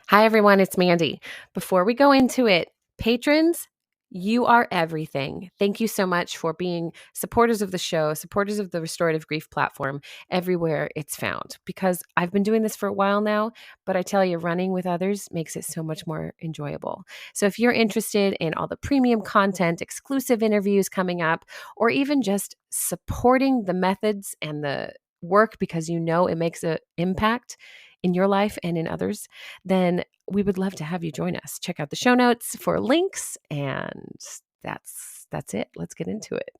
Hi, everyone. It's Mandy. Before we go into it, patrons, you are everything. Thank you so much for being supporters of the show, supporters of the Restorative Grief platform everywhere it's found. Because I've been doing this for a while now, but I tell you, running with others makes it so much more enjoyable. So if you're interested in all the premium content, exclusive interviews coming up, or even just supporting the methods and the work because you know it makes an impact in your life and in others, then we would love to have you join us. Check out the show notes for links, and that's it. Let's get into it.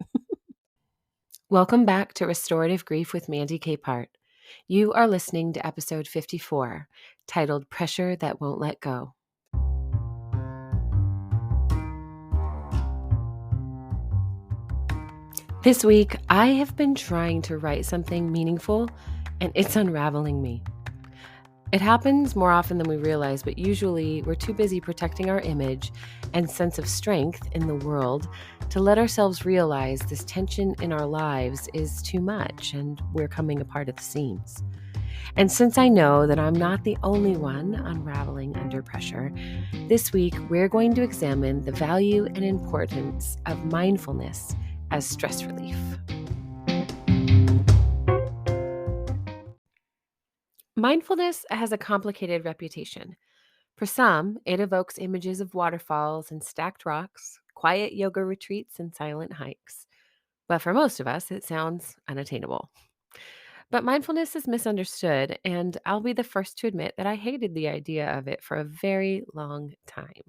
Welcome back to Restorative Grief with Mandy Capehart. You are listening to episode 54, titled Pressure That Won't Let Go. This week, I have been trying to write something meaningful, and it's unraveling me. It happens more often than we realize, but usually we're too busy protecting our image and sense of strength in the world to let ourselves realize this tension in our lives is too much and we're coming apart at the seams. And since I know that I'm not the only one unraveling under pressure, this week we're going to examine the value and importance of mindfulness as stress relief. Mindfulness has a complicated reputation. For some, it evokes images of waterfalls and stacked rocks, quiet yoga retreats, and silent hikes. But for most of us, it sounds unattainable. But mindfulness is misunderstood, and I'll be the first to admit that I hated the idea of it for a very long time.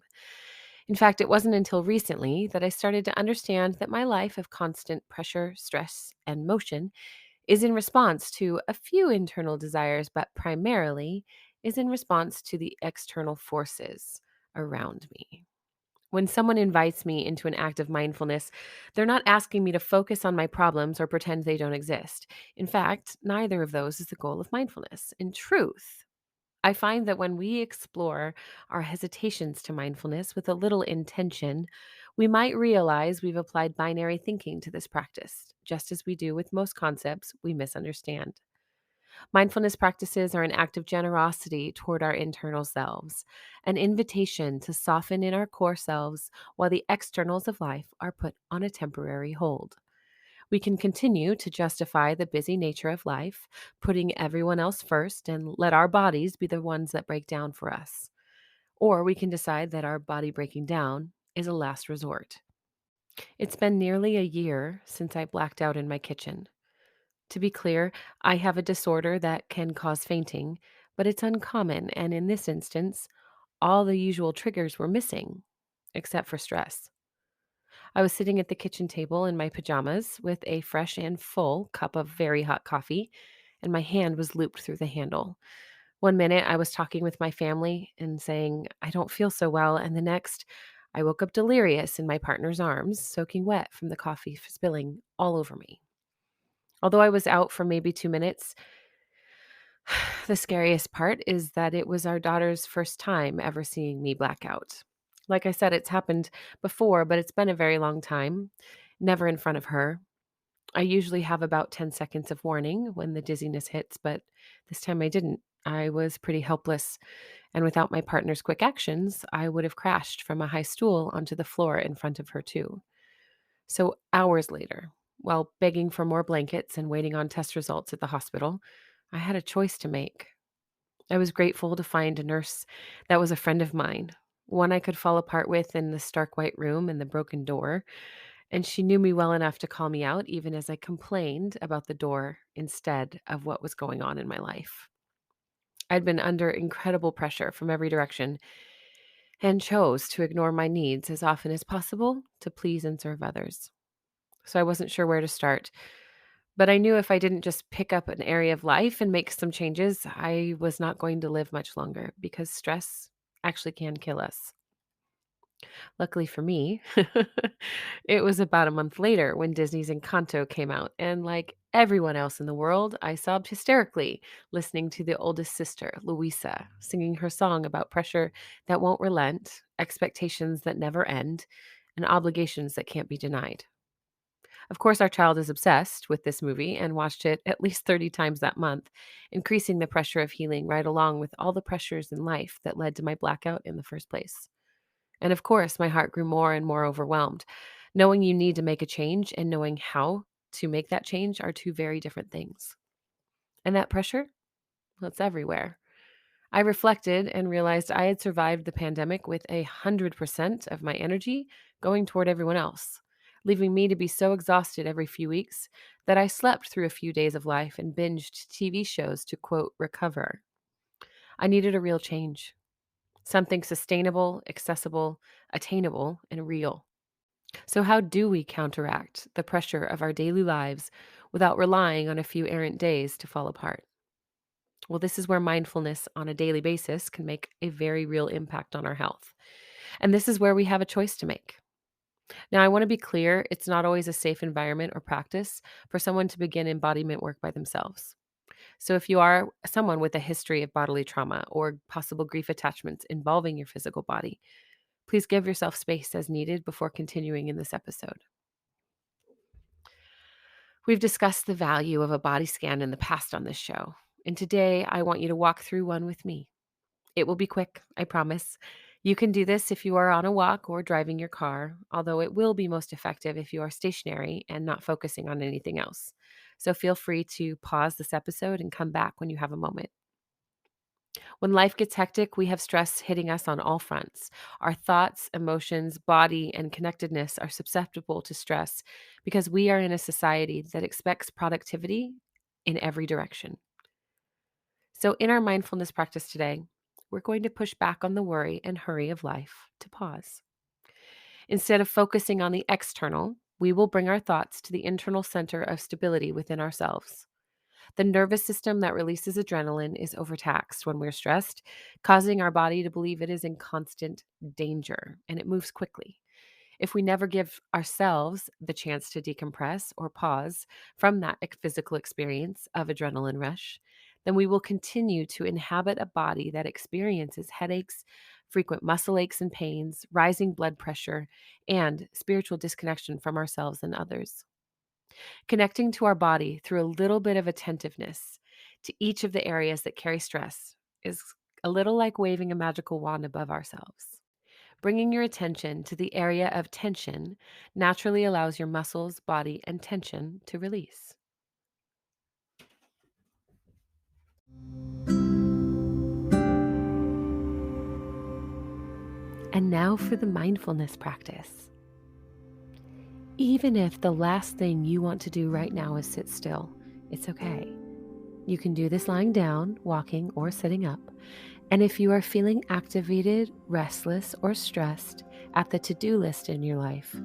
In fact, it wasn't until recently that I started to understand that my life of constant pressure, stress, and motion is in response to a few internal desires, but primarily is in response to the external forces around me. When someone invites me into an act of mindfulness, they're not asking me to focus on my problems or pretend they don't exist. In fact, neither of those is the goal of mindfulness. In truth, I find that when we explore our hesitations to mindfulness with a little intention, we might realize we've applied binary thinking to this practice, just as we do with most concepts we misunderstand. Mindfulness practices are an act of generosity toward our internal selves, an invitation to soften in our core selves while the externals of life are put on a temporary hold. We can continue to justify the busy nature of life, putting everyone else first and let our bodies be the ones that break down for us. Or we can decide that our body breaking down is a last resort. It's been nearly a year since I blacked out in my kitchen. To be clear, I have a disorder that can cause fainting, but it's uncommon, and in this instance, all the usual triggers were missing, except for stress. I was sitting at the kitchen table in my pajamas with a fresh and full cup of very hot coffee, and my hand was looped through the handle. One minute, I was talking with my family and saying, I don't feel so well, and the next, I woke up delirious in my partner's arms, soaking wet from the coffee spilling all over me. Although I was out for maybe 2 minutes, the scariest part is that it was our daughter's first time ever seeing me black out. Like I said, it's happened before, but it's been a very long time. Never in front of her. I usually have about 10 seconds of warning when the dizziness hits, but this time I didn't. I was pretty helpless, and without my partner's quick actions, I would have crashed from a high stool onto the floor in front of her, too. So, hours later, while begging for more blankets and waiting on test results at the hospital, I had a choice to make. I was grateful to find a nurse that was a friend of mine, one I could fall apart with in the stark white room and the broken door, and she knew me well enough to call me out even as I complained about the door instead of what was going on in my life. I'd been under incredible pressure from every direction and chose to ignore my needs as often as possible to please and serve others. So I wasn't sure where to start. But I knew if I didn't just pick up an area of life and make some changes, I was not going to live much longer because stress actually can kill us. Luckily for me, it was about a month later when Disney's Encanto came out. And like everyone else in the world, I sobbed hysterically listening to the oldest sister, Louisa, singing her song about pressure that won't relent, expectations that never end, and obligations that can't be denied. Of course, our child is obsessed with this movie and watched it at least 30 times that month, increasing the pressure of healing right along with all the pressures in life that led to my blackout in the first place. And of course, my heart grew more and more overwhelmed. Knowing you need to make a change and knowing how to make that change are two very different things. And that pressure, well, it's everywhere. I reflected and realized I had survived the pandemic with 100% of my energy going toward everyone else, leaving me to be so exhausted every few weeks that I slept through a few days of life and binged TV shows to quote, recover. I needed a real change, something sustainable, accessible, attainable, and real. So, how do we counteract the pressure of our daily lives without relying on a few errant days to fall apart? Well, this is where mindfulness on a daily basis can make a very real impact on our health. And this is where we have a choice to make. Now, I want to be clear, it's not always a safe environment or practice for someone to begin embodiment work by themselves. So, if you are someone with a history of bodily trauma or possible grief attachments involving your physical body, please give yourself space as needed before continuing in this episode. We've discussed the value of a body scan in the past on this show, and today I want you to walk through one with me. It will be quick, I promise. You can do this if you are on a walk or driving your car, although it will be most effective if you are stationary and not focusing on anything else. So feel free to pause this episode and come back when you have a moment. When life gets hectic, we have stress hitting us on all fronts. Our thoughts, emotions, body, and connectedness are susceptible to stress because we are in a society that expects productivity in every direction. So, in our mindfulness practice today, we're going to push back on the worry and hurry of life to pause. Instead of focusing on the external, we will bring our thoughts to the internal center of stability within ourselves. The nervous system that releases adrenaline is overtaxed when we're stressed, causing our body to believe it is in constant danger, and it moves quickly. If we never give ourselves the chance to decompress or pause from that physical experience of adrenaline rush, then we will continue to inhabit a body that experiences headaches, frequent muscle aches and pains, rising blood pressure, and spiritual disconnection from ourselves and others. Connecting to our body through a little bit of attentiveness to each of the areas that carry stress is a little like waving a magical wand above ourselves. Bringing your attention to the area of tension naturally allows your muscles, body, and tension to release. And now for the mindfulness practice. Even if the last thing you want to do right now is sit still, it's okay. You can do this lying down, walking, or sitting up. And if you are feeling activated, restless, or stressed at the to-do list in your life,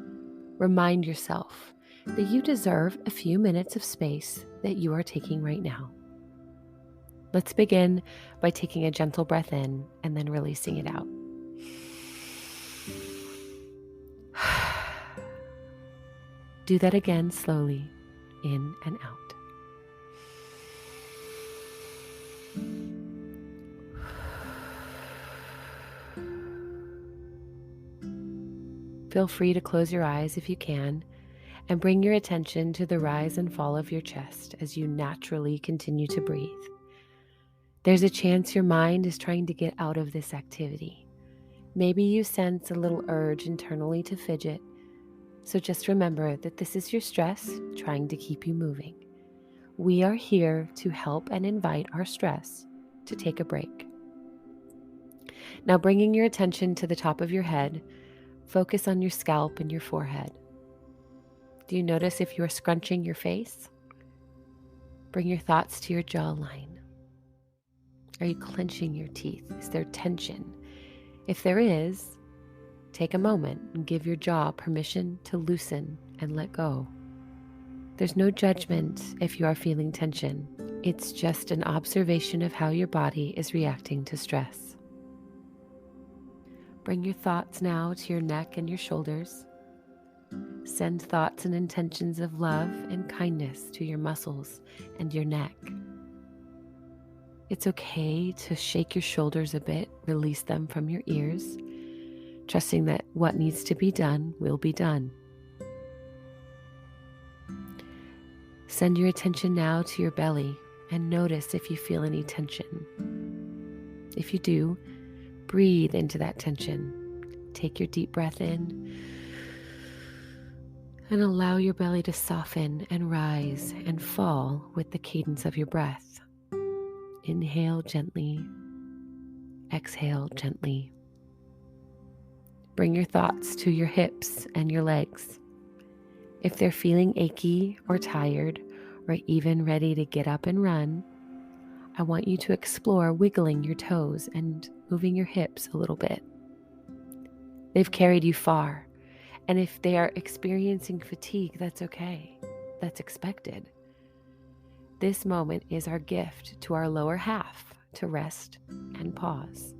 remind yourself that you deserve a few minutes of space that you are taking right now. Let's begin by taking a gentle breath in and then releasing it out. Do that again slowly, in and out. Feel free to close your eyes if you can, and bring your attention to the rise and fall of your chest as you naturally continue to breathe. There's a chance your mind is trying to get out of this activity. Maybe you sense a little urge internally to fidget, so just remember that this is your stress trying to keep you moving. We are here to help and invite our stress to take a break. Now, bringing your attention to the top of your head, focus on your scalp and your forehead. Do you notice if you are scrunching your face? Bring your thoughts to your jawline. Are you clenching your teeth? Is there tension? If there is, take a moment and give your jaw permission to loosen and let go. There's no judgment if you are feeling tension. It's just an observation of how your body is reacting to stress. Bring your thoughts now to your neck and your shoulders. Send thoughts and intentions of love and kindness to your muscles and your neck. It's okay to shake your shoulders a bit, release them from your ears, trusting that what needs to be done will be done. Send your attention now to your belly and notice if you feel any tension. If you do, breathe into that tension. Take your deep breath in and allow your belly to soften and rise and fall with the cadence of your breath. Inhale gently, exhale gently. Bring your thoughts to your hips and your legs. If they're feeling achy or tired or even ready to get up and run, I want you to explore wiggling your toes and moving your hips a little bit. They've carried you far, and if they are experiencing fatigue, that's okay. That's expected. This moment is our gift to our lower half to rest and pause.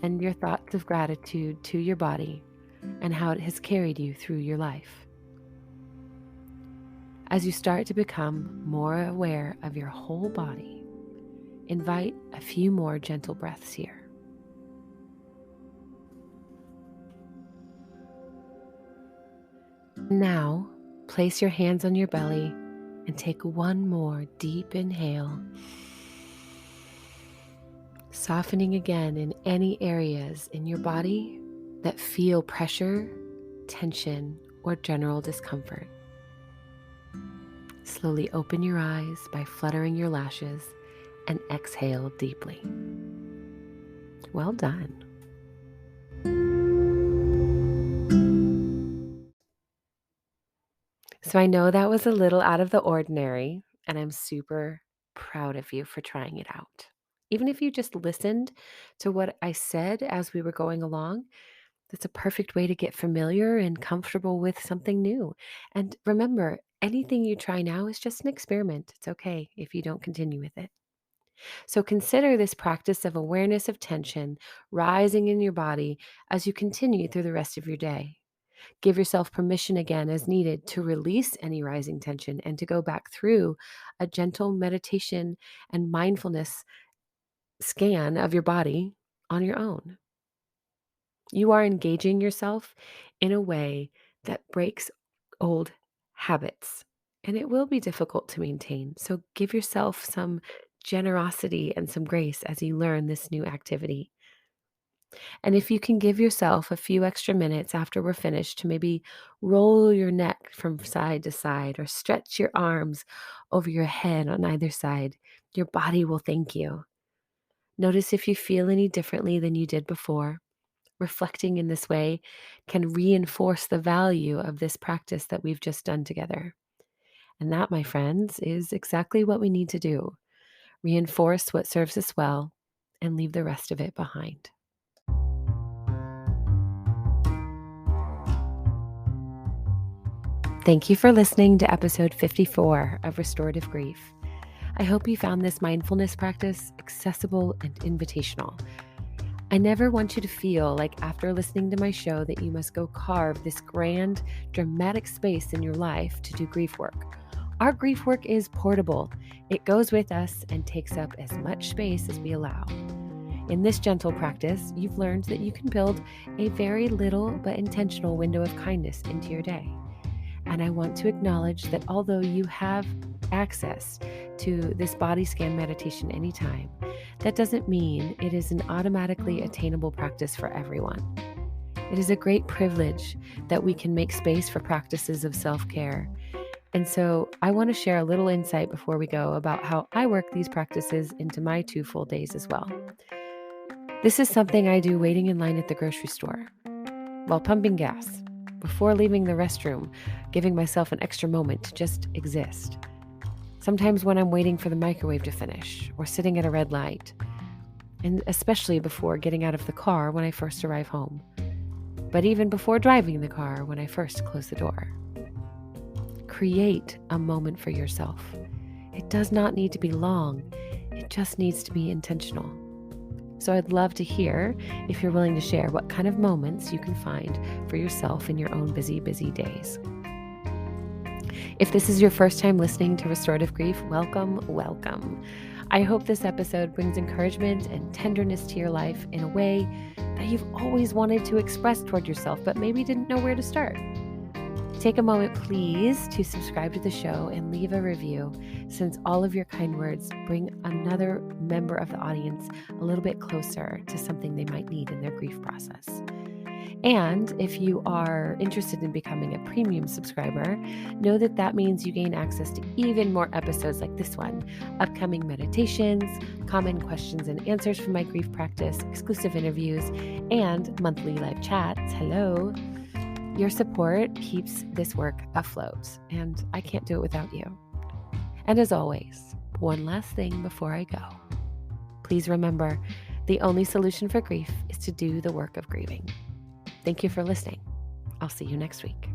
Send your thoughts of gratitude to your body and how it has carried you through your life. As you start to become more aware of your whole body, invite a few more gentle breaths here. Now, place your hands on your belly and take one more deep inhale, softening again in any areas in your body that feel pressure, tension, or general discomfort. Slowly open your eyes by fluttering your lashes and exhale deeply. Well done. So I know that was a little out of the ordinary, and I'm super proud of you for trying it out. Even if you just listened to what I said as we were going along, that's a perfect way to get familiar and comfortable with something new. And remember, anything you try now is just an experiment. It's okay if you don't continue with it. So consider this practice of awareness of tension rising in your body as you continue through the rest of your day. Give yourself permission again as needed to release any rising tension and to go back through a gentle meditation and mindfulness scan of your body on your own. You are engaging yourself in a way that breaks old habits, and it will be difficult to maintain. So give yourself some generosity and some grace as you learn this new activity. And if you can give yourself a few extra minutes after we're finished to maybe roll your neck from side to side or stretch your arms over your head on either side, your body will thank you. Notice if you feel any differently than you did before. Reflecting in this way can reinforce the value of this practice that we've just done together. And that, my friends, is exactly what we need to do. Reinforce what serves us well and leave the rest of it behind. Thank you for listening to episode 54 of Restorative Grief. I hope you found this mindfulness practice accessible and invitational. I never want you to feel like after listening to my show that you must go carve this grand, dramatic space in your life to do grief work. Our grief work is portable. It goes with us and takes up as much space as we allow. In this gentle practice, you've learned that you can build a very little but intentional window of kindness into your day. And I want to acknowledge that although you have access to this body scan meditation anytime, that doesn't mean it is an automatically attainable practice for everyone. It is a great privilege that we can make space for practices of self-care. And so I want to share a little insight before we go about how I work these practices into my 2 full days as well. This is something I do waiting in line at the grocery store, while pumping gas, before leaving the restroom, giving myself an extra moment to just exist. Sometimes when I'm waiting for the microwave to finish or sitting at a red light, and especially before getting out of the car when I first arrive home, but even before driving the car when I first close the door. Create a moment for yourself. It does not need to be long. It just needs to be intentional. So I'd love to hear if you're willing to share what kind of moments you can find for yourself in your own busy, busy days. If this is your first time listening to Restorative Grief, welcome, welcome. I hope this episode brings encouragement and tenderness to your life in a way that you've always wanted to express toward yourself, but maybe didn't know where to start. Take a moment, please, to subscribe to the show and leave a review, since all of your kind words bring another member of the audience a little bit closer to something they might need in their grief process. And if you are interested in becoming a premium subscriber, know that that means you gain access to even more episodes like this one, upcoming meditations, common questions and answers from my grief practice, exclusive interviews, and monthly live chats. Hello. Your support keeps this work afloat, and I can't do it without you. And as always, one last thing before I go. Please remember, the only solution for grief is to do the work of grieving. Thank you for listening. I'll see you next week.